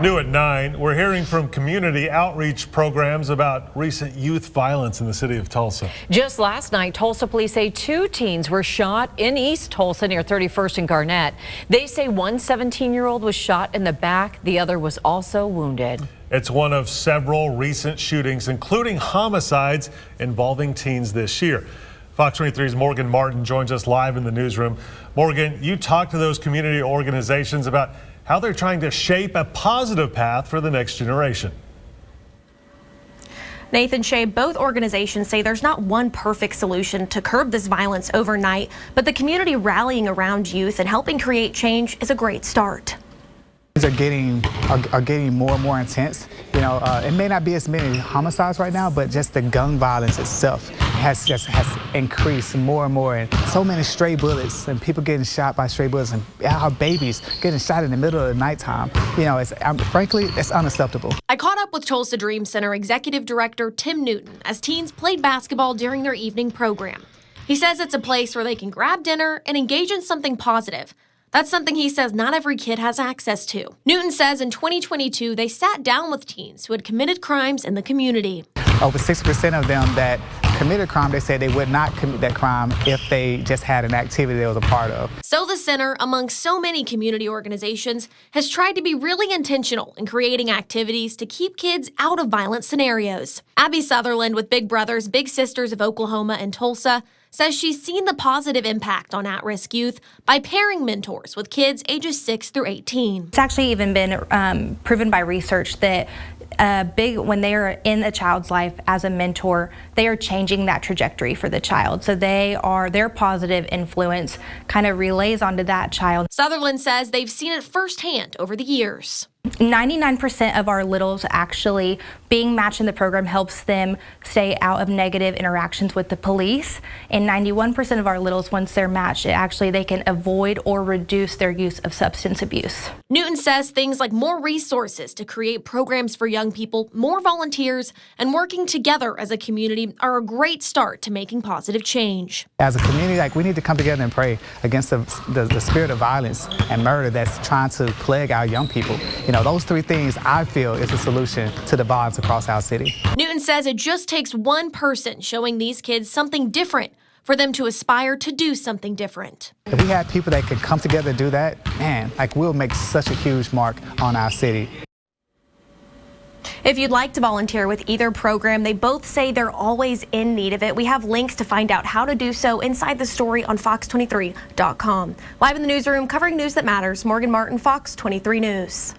New at 9, we're hearing from community outreach programs about recent youth violence in the city of Tulsa. Just last night, Tulsa police say 2 teens were shot in East Tulsa near 31st and Garnett. They say one 17-year-old was shot in the back. The other was also wounded. It's one of several recent shootings, including homicides involving teens this year. Fox 23's Morgan Martin joins us live in the newsroom. Morgan, you talked to those community organizations about how they're trying to shape a positive path for the next generation. Nathan, Shea, both organizations say there's not one perfect solution to curb this violence overnight, but the community rallying around youth and helping create change is a great start. Things are getting more and more intense. You know, it may not be as many homicides right now, but just the gun violence itself has increased more and more. And so many stray bullets and people getting shot by stray bullets and our babies getting shot in the middle of the nighttime. You know, frankly, it's unacceptable. I caught up with Tulsa Dream Center Executive Director Tim Newton as teens played basketball during their evening program. He says it's a place where they can grab dinner and engage in something positive. That's something he says not every kid has access to. Newton says in 2022, they sat down with teens who had committed crimes in the community. Over 60% of them that committed crime, they said they would not commit that crime if they just had an activity they was a part of. So the center, among so many community organizations, has tried to be really intentional in creating activities to keep kids out of violent scenarios. Abby Sutherland with Big Brothers Big Sisters of Oklahoma and Tulsa says she's seen the positive impact on at-risk youth by pairing mentors with kids ages 6 through 18. It's actually even been proven by research that when they are in a child's life as a mentor, they are changing that trajectory for the child. So their positive influence kind of relays onto that child. Sutherland says they've seen it firsthand over the years. 99% of our littles actually being matched in the program helps them stay out of negative interactions with the police. And 91% of our littles, once they're matched, they can avoid or reduce their use of substance abuse. Newton says things like more resources to create programs for young people, more volunteers, and working together as a community are a great start to making positive change. As a community, we need to come together and pray against the spirit of violence and murder that's trying to plague our young people. You know, those 3 things I feel is the solution to the violence across our city. Newton says it just takes one person showing these kids something different for them to aspire to do something different. If we had people that could come together and do that, man, we'll make such a huge mark on our city. If you'd like to volunteer with either program, they both say they're always in need of it. We have links to find out how to do so inside the story on fox23.com. Live in the newsroom, covering news that matters, Morgan Martin, Fox 23 News.